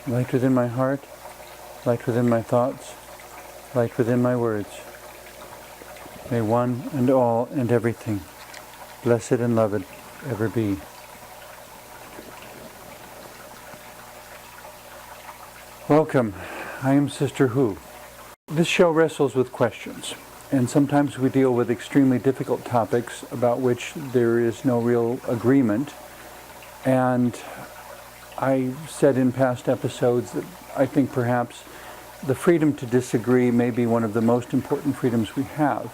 light within my heart, light within my thoughts, light within my words. May one and all and everything, blessed and loved, ever be. Welcome. I am Sister Who. This show wrestles with questions, and sometimes we deal with extremely difficult topics about which there is no real agreement. And I said in past episodes that I think perhaps the freedom to disagree may be one of the most important freedoms we have.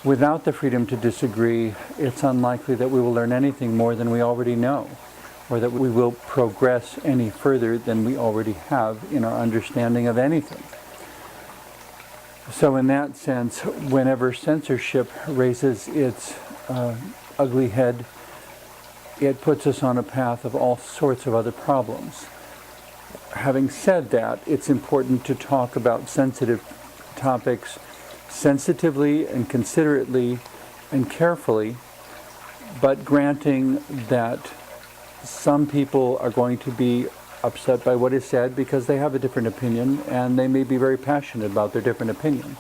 Without the freedom to disagree, it's unlikely that we will learn anything more than we already know, or that we will progress any further than we already have in our understanding of anything. So in that sense, whenever censorship raises its ugly head, it puts us on a path of all sorts of other problems. Having said that, it's important to talk about sensitive topics sensitively and considerately and carefully, but granting that some people are going to be upset by what is said because they have a different opinion, and they may be very passionate about their different opinion.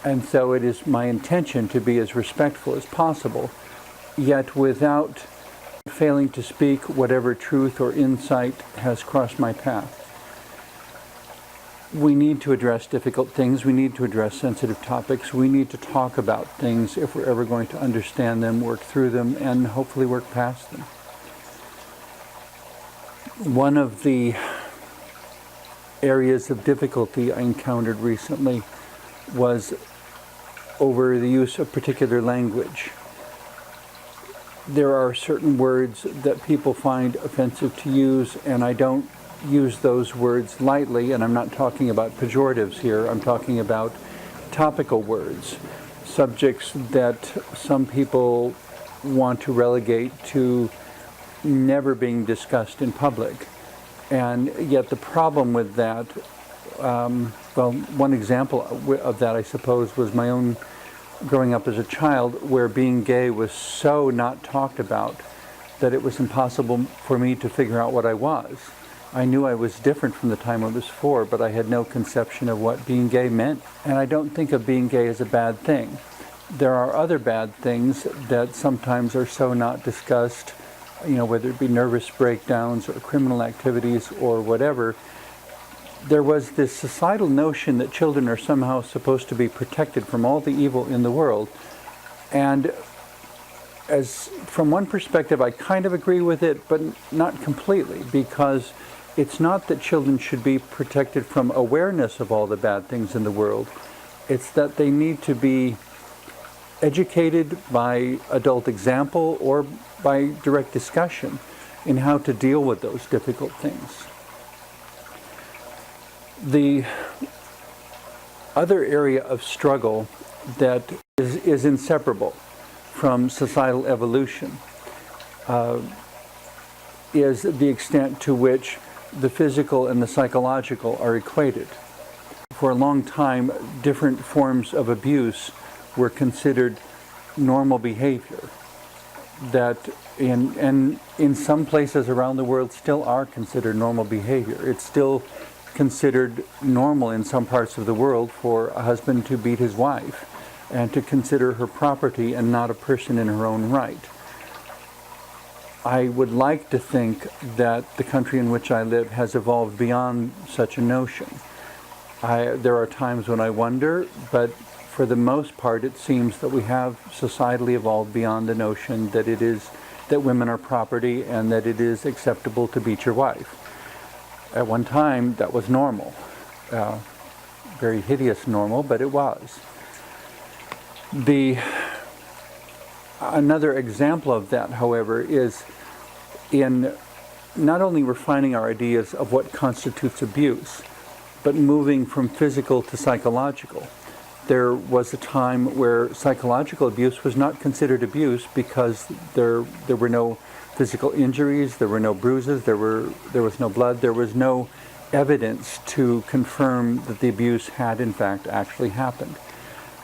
And so it is my intention to be as respectful as possible, yet without failing to speak whatever truth or insight has crossed my path. We need to address difficult things. We need to address sensitive topics. We need to talk about things if we're ever going to understand them, work through them, and hopefully work past them. One of the areas of difficulty I encountered recently was over the use of particular language. There are certain words that people find offensive to use, and I don't use those words lightly, and I'm not talking about pejoratives here. I'm talking about topical words, subjects that some people want to relegate to never being discussed in public. And yet the problem with that, one example of that, I suppose, was my own growing up as a child, where being gay was so not talked about that it was impossible for me to figure out what I was. I knew I was different from the time I was 4, but I had no conception of what being gay meant. And I don't think of being gay as a bad thing. There are other bad things that sometimes are so not discussed, whether it be nervous breakdowns or criminal activities or whatever. There was this societal notion that children are somehow supposed to be protected from all the evil in the world. And as from one perspective, I kind of agree with it, but not completely, because it's not that children should be protected from awareness of all the bad things in the world. It's that they need to be educated by adult example or by direct discussion in how to deal with those difficult things. The other area of struggle that is inseparable from societal evolution is the extent to which the physical and the psychological are equated. For a long time, different forms of abuse were considered normal behavior that in some places around the world still are considered normal behavior. It's still considered normal in some parts of the world for a husband to beat his wife and to consider her property and not a person in her own right. I would like to think that the country in which I live has evolved beyond such a notion. There are times when I wonder, but for the most part it seems that we have societally evolved beyond the notion that women are property and that it is acceptable to beat your wife. At one time that was normal. Very hideous normal, but it was. Another example of that, however, is in not only refining our ideas of what constitutes abuse, but moving from physical to psychological. There was a time where psychological abuse was not considered abuse because there were no physical injuries, there were no bruises, there was no blood, there was no evidence to confirm that the abuse had in fact actually happened,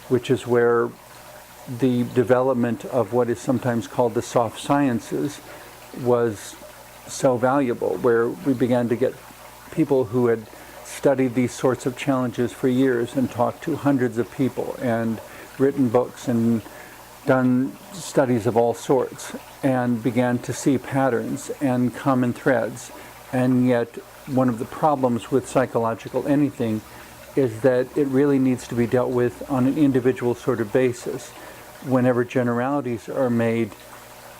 which is where the development of what is sometimes called the soft sciences was so valuable, where we began to get people who had studied these sorts of challenges for years and talked to hundreds of people and written books and done studies of all sorts, and began to see patterns and common threads. And yet one of the problems with psychological anything is that it really needs to be dealt with on an individual sort of basis. Whenever generalities are made,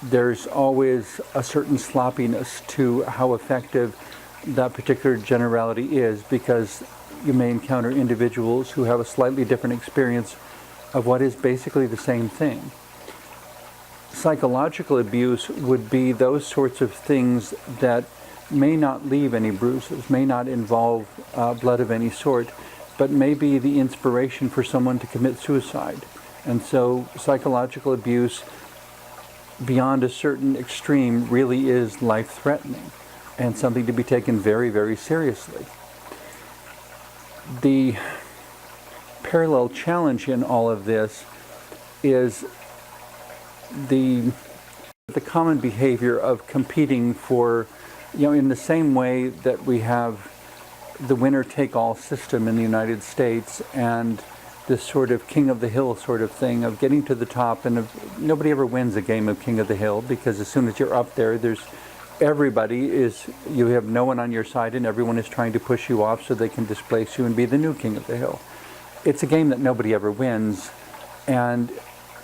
there's always a certain sloppiness to how effective that particular generality is, because you may encounter individuals who have a slightly different experience of what is basically the same thing. Psychological abuse would be those sorts of things that may not leave any bruises, may not involve blood of any sort, but may be the inspiration for someone to commit suicide. And so psychological abuse beyond a certain extreme really is life-threatening and something to be taken very, very seriously. The parallel challenge in all of this is the common behavior of competing for, in the same way that we have the winner-take-all system in the United States and this sort of king of the hill sort of thing of getting to the top, and nobody ever wins a game of king of the hill, because as soon as you're up there, you have no one on your side and everyone is trying to push you off so they can displace you and be the new king of the hill. It's a game that nobody ever wins, and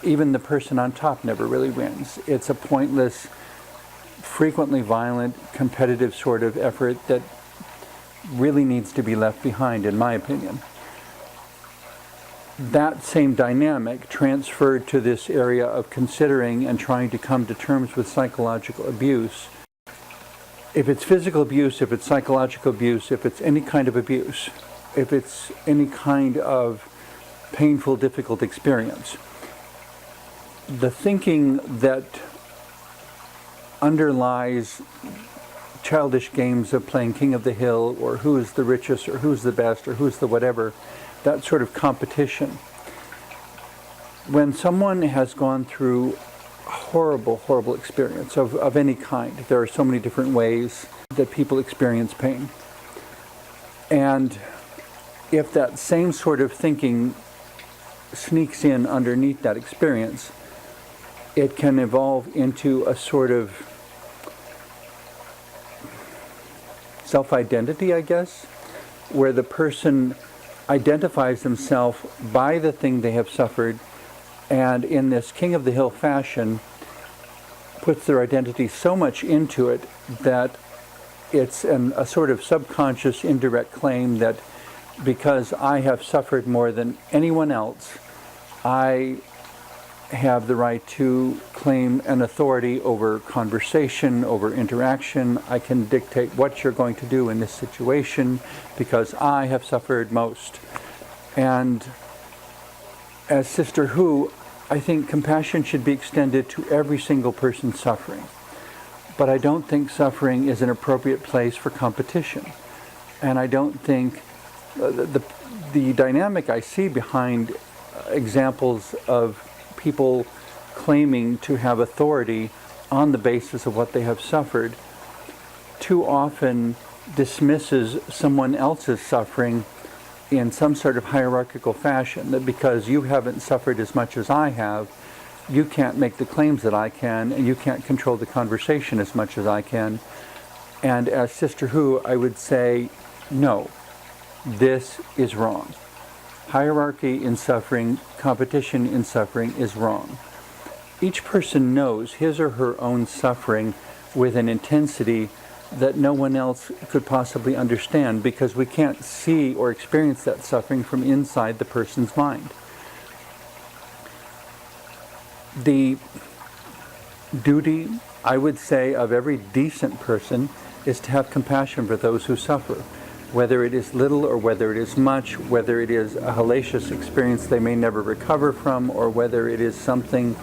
even the person on top never really wins. It's a pointless, frequently violent, competitive sort of effort that really needs to be left behind, in my opinion. That same dynamic transferred to this area of considering and trying to come to terms with psychological abuse. If it's physical abuse, if it's psychological abuse, if it's any kind of abuse, if it's any kind of painful, difficult experience, the thinking that underlies childish games of playing king of the hill, or who is the richest, or who's the best, or who's the whatever, that sort of competition. When someone has gone through a horrible, horrible experience of any kind, there are so many different ways that people experience pain. And if that same sort of thinking sneaks in underneath that experience, it can evolve into a sort of self-identity, I guess, where the person identifies themselves by the thing they have suffered, and in this king of the hill fashion puts their identity so much into it that it's a sort of subconscious, indirect claim that because I have suffered more than anyone else, I have the right to claim an authority over conversation, over interaction. I can dictate what you're going to do in this situation because I have suffered most. And as Sister Who, I think compassion should be extended to every single person suffering. But I don't think suffering is an appropriate place for competition. And I don't think the dynamic I see behind examples of people claiming to have authority on the basis of what they have suffered too often dismisses someone else's suffering in some sort of hierarchical fashion, that because you haven't suffered as much as I have, you can't make the claims that I can, and you can't control the conversation as much as I can. And as Sister Who, I would say, no, this is wrong. Hierarchy in suffering, competition in suffering is wrong. Each person knows his or her own suffering with an intensity that no one else could possibly understand, because we can't see or experience that suffering from inside the person's mind. The duty, I would say, of every decent person is to have compassion for those who suffer. Whether it is little or whether it is much, whether it is a hellacious experience they may never recover from, or whether it is something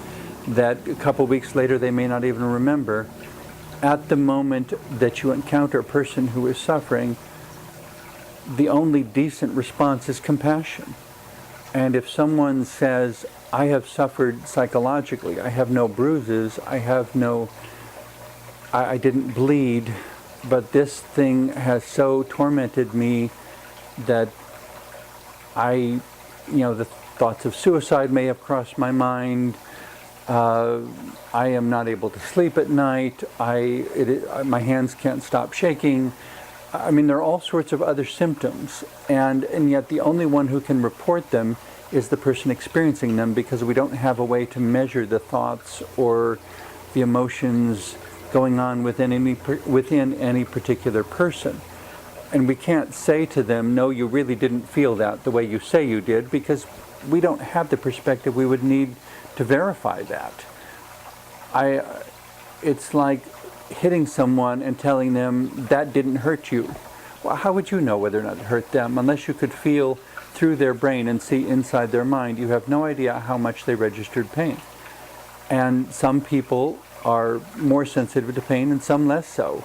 that a couple weeks later they may not even remember, at the moment that you encounter a person who is suffering, the only decent response is compassion. And if someone says, I have suffered psychologically, I have no bruises, I didn't bleed, But this thing has so tormented me that the thoughts of suicide may have crossed my mind. I am not able to sleep at night. My hands can't stop shaking. I mean, there are all sorts of other symptoms, and yet the only one who can report them is the person experiencing them, because we don't have a way to measure the thoughts or the emotions going on within any particular person. And we can't say to them, no, you really didn't feel that the way you say you did, because we don't have the perspective we would need to verify that. It's like hitting someone and telling them that didn't hurt you. Well, how would you know whether or not it hurt them? Unless you could feel through their brain and see inside their mind, you have no idea how much they registered pain. And some people are more sensitive to pain and some less so.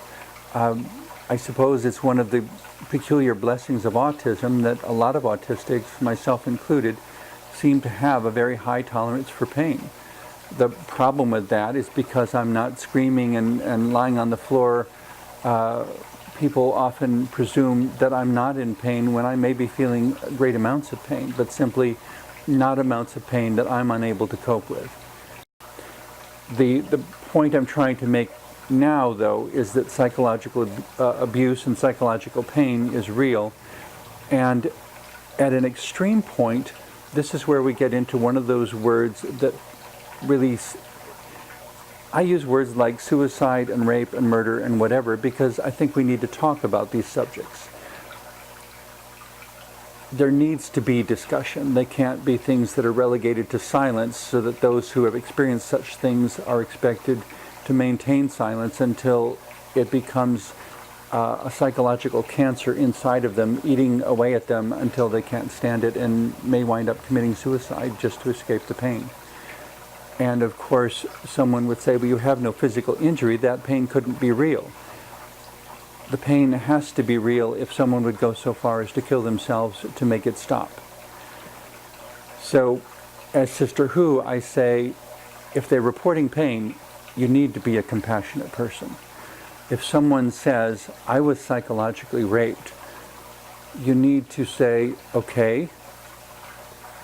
I suppose it's one of the peculiar blessings of autism that a lot of autistics, myself included, seem to have a very high tolerance for pain. The problem with that is because I'm not screaming and lying on the floor, people often presume that I'm not in pain when I may be feeling great amounts of pain, but simply not amounts of pain that I'm unable to cope with. The point I'm trying to make now, though, is that psychological abuse and psychological pain is real, and at an extreme point, this is where we get into one of those words that really, I use words like suicide and rape and murder and whatever because I think we need to talk about these subjects. There needs to be discussion. They can't be things that are relegated to silence so that those who have experienced such things are expected to maintain silence until it becomes a psychological cancer inside of them, eating away at them until they can't stand it and may wind up committing suicide just to escape the pain. And of course, someone would say, well, you have no physical injury, that pain couldn't be real. The pain has to be real if someone would go so far as to kill themselves to make it stop. So, as Sister Who, I say, if they're reporting pain, you need to be a compassionate person. If someone says, I was psychologically raped, you need to say, okay,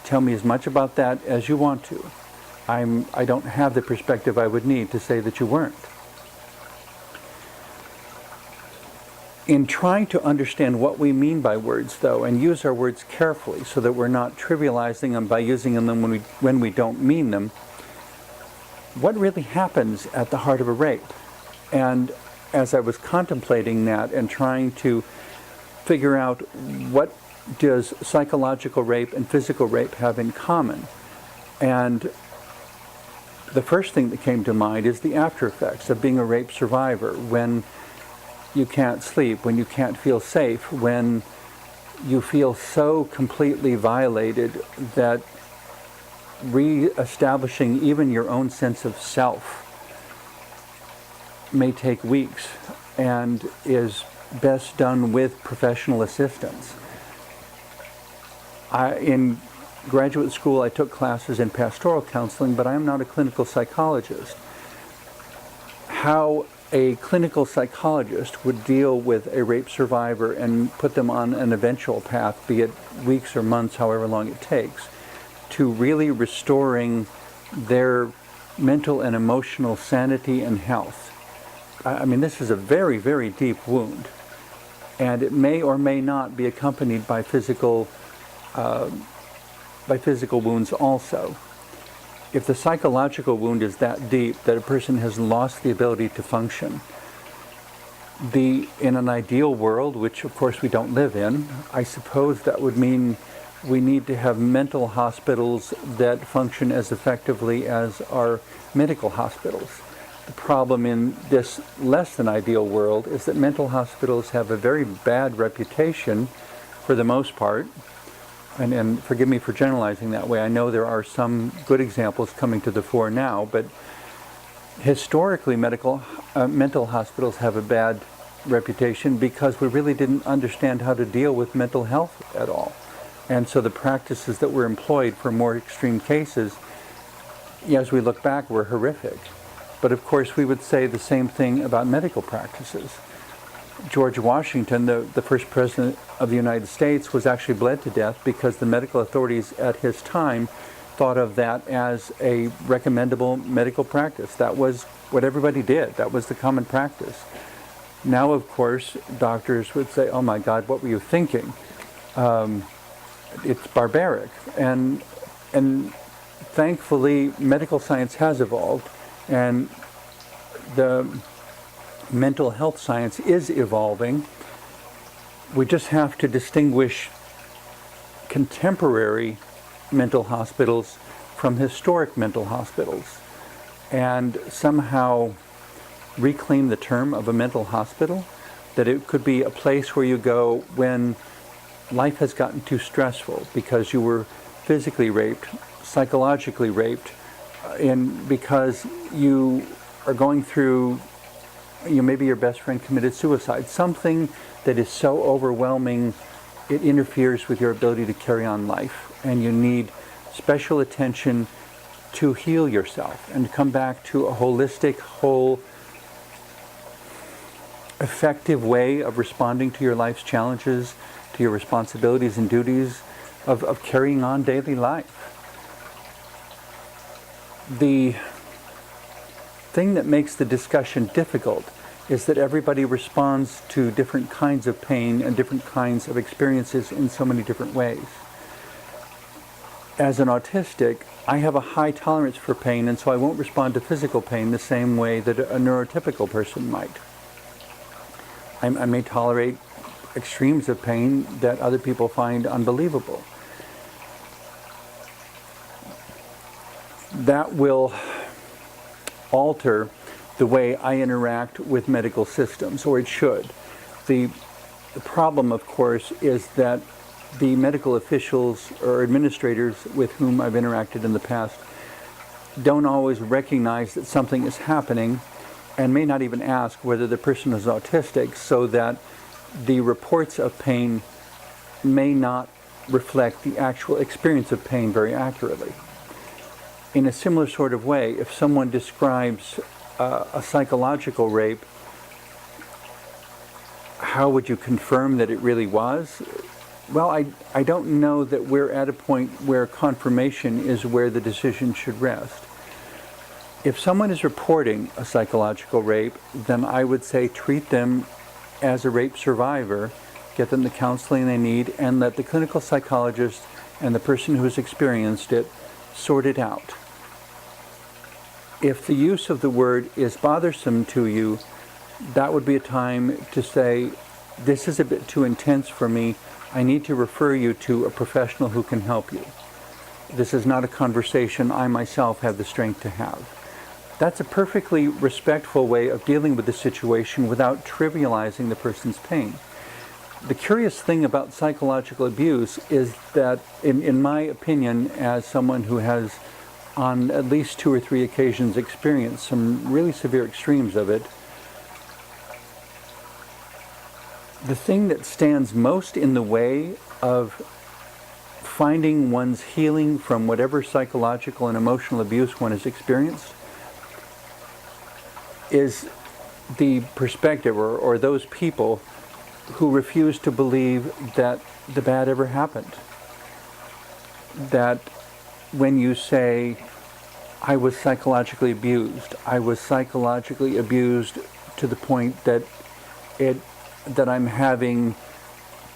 tell me as much about that as you want to. I don't have the perspective I would need to say that you weren't. In trying to understand what we mean by words, though, and use our words carefully so that we're not trivializing them by using them when we don't mean them, what really happens at the heart of a rape? And as I was contemplating that and trying to figure out what does psychological rape and physical rape have in common, and the first thing that came to mind is the after effects of being a rape survivor, when you can't sleep, when you can't feel safe, when you feel so completely violated that re-establishing even your own sense of self may take weeks and is best done with professional assistance. In graduate school, I took classes in pastoral counseling, but I am not a clinical psychologist. How a clinical psychologist would deal with a rape survivor and put them on an eventual path, be it weeks or months, however long it takes, to really restoring their mental and emotional sanity and health. I mean, this is a very, very deep wound, and it may or may not be accompanied by physical wounds also. If the psychological wound is that deep that a person has lost the ability to function, in an ideal world, which of course we don't live in, I suppose that would mean we need to have mental hospitals that function as effectively as our medical hospitals. The problem in this less than ideal world is that mental hospitals have a very bad reputation for the most part. And forgive me for generalizing that way. I know there are some good examples coming to the fore now, but historically mental hospitals have a bad reputation because we really didn't understand how to deal with mental health at all. And so the practices that were employed for more extreme cases, as we look back, were horrific. But of course we would say the same thing about medical practices. George Washington, the first president of the United States, was actually bled to death because the medical authorities at his time thought of that as a recommendable medical practice. That was what everybody did. That was the common practice. Now, of course, doctors would say, oh my God, what were you thinking? It's barbaric. And thankfully, medical science has evolved, and the mental health science is evolving. We just have to distinguish contemporary mental hospitals from historic mental hospitals and somehow reclaim the term of a mental hospital, that it could be a place where you go when life has gotten too stressful because you were physically raped, psychologically raped, and because you are going through, maybe your best friend committed suicide, something that is so overwhelming it interferes with your ability to carry on life, and you need special attention to heal yourself and come back to a holistic, whole, effective way of responding to your life's challenges, to your responsibilities and duties of carrying on daily life. The thing that makes the discussion difficult is that everybody responds to different kinds of pain and different kinds of experiences in so many different ways. As an autistic, I have a high tolerance for pain, and so I won't respond to physical pain the same way that a neurotypical person might. I may tolerate extremes of pain that other people find unbelievable. That will alter the way I interact with medical systems, or it should. The problem, of course, is that the medical officials or administrators with whom I've interacted in the past don't always recognize that something is happening, and may not even ask whether the person is autistic, so that the reports of pain may not reflect the actual experience of pain very accurately. In a similar sort of way, if someone describes a psychological rape, how would you confirm that it really was? Well, I don't know that we're at a point where confirmation is where the decision should rest. If someone is reporting a psychological rape, then I would say treat them as a rape survivor, get them the counseling they need, and let the clinical psychologist and the person who has experienced it sort it out. If the use of the word is bothersome to you, that would be a time to say, this is a bit too intense for me. I need to refer you to a professional who can help you. This is not a conversation I myself have the strength to have. That's a perfectly respectful way of dealing with the situation without trivializing the person's pain. The curious thing about psychological abuse is that, in my opinion, as someone who has on at least 2 or 3 occasions experienced some really severe extremes of it, the thing that stands most in the way of finding one's healing from whatever psychological and emotional abuse one has experienced is the perspective, or those people who refuse to believe that the bad ever happened. That when you say, I was psychologically abused to the point that I'm having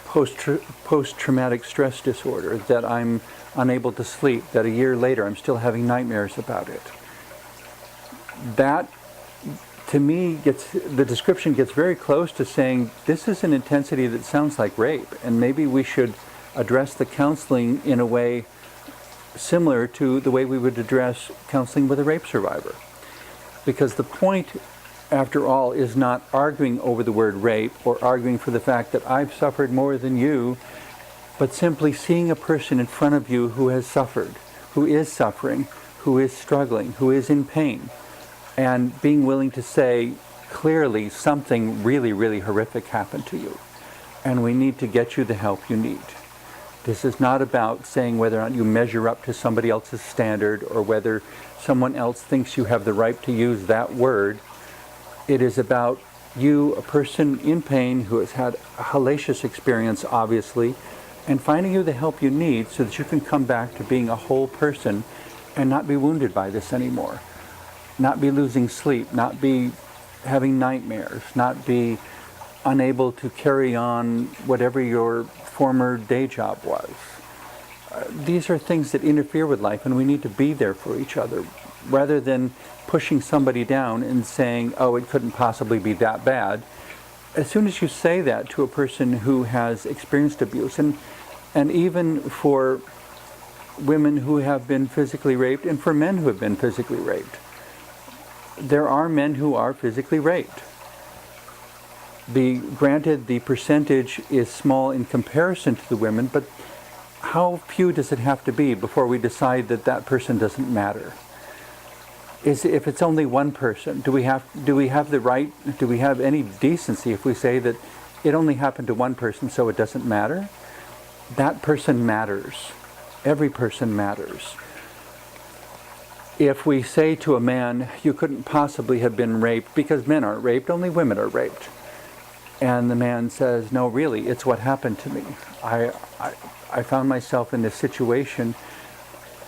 post-traumatic stress disorder, that I'm unable to sleep, that a year later I'm still having nightmares about it. That, to me, the description gets very close to saying this is an intensity that sounds like rape, and maybe we should address the counseling in a way similar to the way we would address counseling with a rape survivor. Because the point, after all, is not arguing over the word rape or arguing for the fact that I've suffered more than you, but simply seeing a person in front of you who has suffered, who is suffering, who is struggling, who is in pain, and being willing to say clearly something really, really horrific happened to you, and we need to get you the help you need. This is not about saying whether or not you measure up to somebody else's standard or whether someone else thinks you have the right to use that word. It is about You, a person in pain who has had a hellacious experience, obviously, and finding you the help you need so that you can come back to being a whole person and not be wounded by this anymore. Not be losing sleep, not be having nightmares, not be unable to carry on whatever your former day job was. These are things that interfere with life, and we need to be there for each other rather than pushing somebody down and saying, oh, it couldn't possibly be that bad. As soon as you say that to a person who has experienced abuse, and even for women who have been physically raped and for men who have been physically raped, there are men who are physically raped. Granted, the percentage is small in comparison to the women, but how few does it have to be before we decide that that person doesn't matter? If it's only one person, do we have the right, do we have any decency if we say that it only happened to one person, so it doesn't matter? That person matters. Every person matters. If we say to a man, you couldn't possibly have been raped because men aren't raped, only women are raped. And the man says, no, really, it's what happened to me. I found myself in this situation.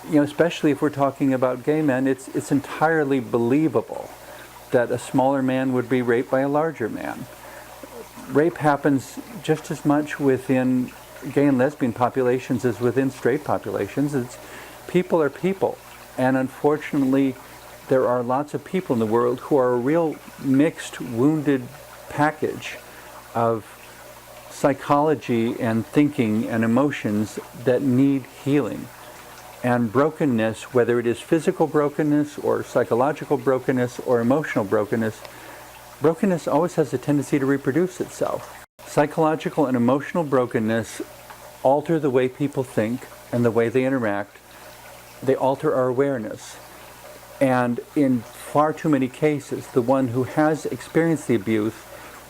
You know, especially if we're talking about gay men, it's entirely believable that a smaller man would be raped by a larger man. Rape happens just as much within gay and lesbian populations as within straight populations. People are people. And unfortunately, there are lots of people in the world who are a real mixed, wounded package of psychology and thinking and emotions that need healing. And brokenness, whether it is physical brokenness or psychological brokenness or emotional brokenness, brokenness always has a tendency to reproduce itself. Psychological and emotional brokenness alter the way people think and the way they interact. They alter our awareness. And in far too many cases, the one who has experienced the abuse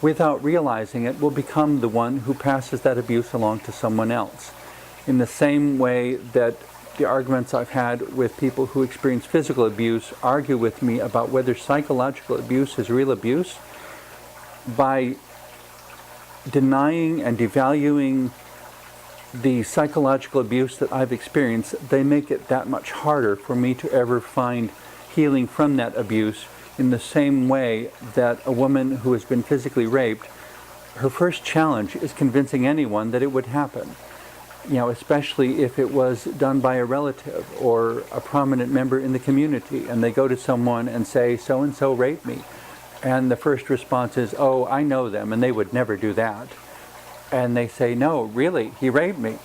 without realizing it will become the one who passes that abuse along to someone else. In the same way that the arguments I've had with people who experience physical abuse argue with me about whether psychological abuse is real abuse, by denying and devaluing the psychological abuse that I've experienced, they make it that much harder for me to ever find healing from that abuse, in the same way that a woman who has been physically raped, her first challenge is convincing anyone that it would happen. You know, especially if it was done by a relative or a prominent member in the community, and they go to someone and say, so-and-so raped me. And the first response is, oh, I know them, and they would never do that. And they say, no, really, he raped me.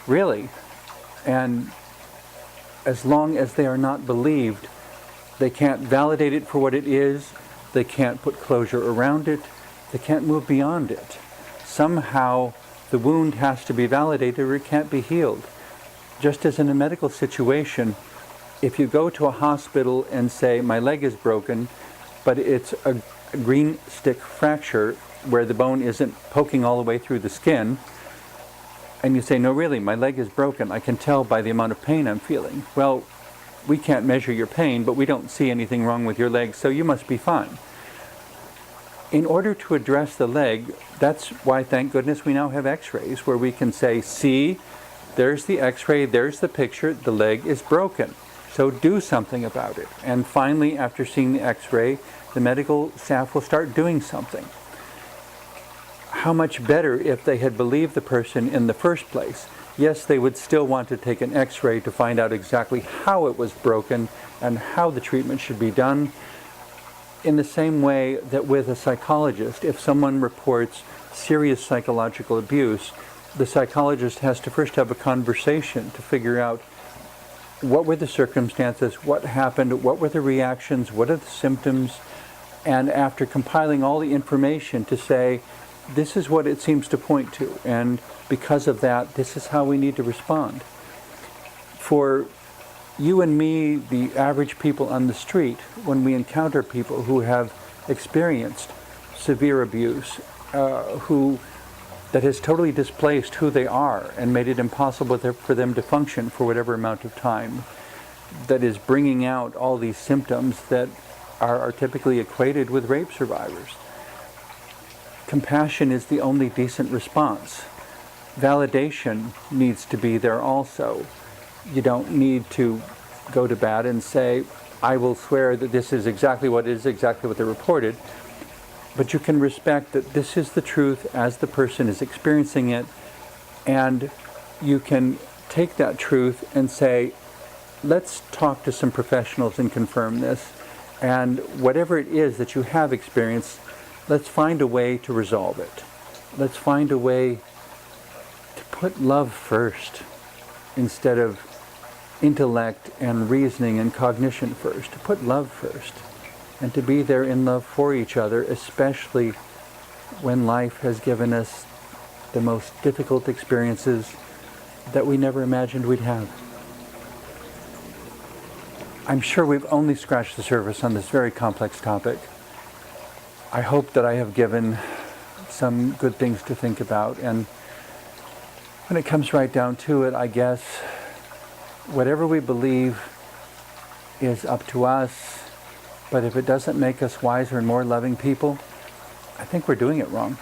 Really. And as long as they are not believed, they can't validate it for what it is, they can't put closure around it, they can't move beyond it. Somehow, the wound has to be validated or it can't be healed. Just as in a medical situation, if you go to a hospital and say, my leg is broken, but it's a green stick fracture where the bone isn't poking all the way through the skin, and you say, no, really, my leg is broken, I can tell by the amount of pain I'm feeling. Well, we can't measure your pain, but we don't see anything wrong with your leg, so you must be fine. In order to address the leg, that's why, thank goodness, we now have x-rays where we can say, see, there's the x-ray, there's the picture, the leg is broken. So do something about it. And finally, after seeing the x-ray, the medical staff will start doing something. How much better if they had believed the person in the first place. Yes, they would still want to take an x-ray to find out exactly how it was broken and how the treatment should be done. In the same way that with a psychologist, if someone reports serious psychological abuse, the psychologist has to first have a conversation to figure out what were the circumstances, what happened, what were the reactions, what are the symptoms, and after compiling all the information to say, this is what it seems to point to, and because of that, this is how we need to respond. For you and me, the average people on the street, when we encounter people who have experienced severe abuse, that has totally displaced who they are and made it impossible for them to function for whatever amount of time, that is bringing out all these symptoms that are typically equated with rape survivors. compassion is the only decent response. Validation needs to be there also. You don't need to go to bat and say, I will swear that this is exactly what they reported. But you can respect that this is the truth as the person is experiencing it, and you can take that truth and say, let's talk to some professionals and confirm this. And whatever it is that you have experienced, let's find a way to resolve it. Let's find a way to put love first instead of intellect and reasoning and cognition first. To put love first and to be there in love for each other, especially when life has given us the most difficult experiences that we never imagined we'd have. I'm sure we've only scratched the surface on this very complex topic. I hope that I have given some good things to think about, and when it comes right down to it, I guess whatever we believe is up to us, but if it doesn't make us wiser and more loving people, I think we're doing it wrong.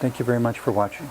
Thank you very much for watching.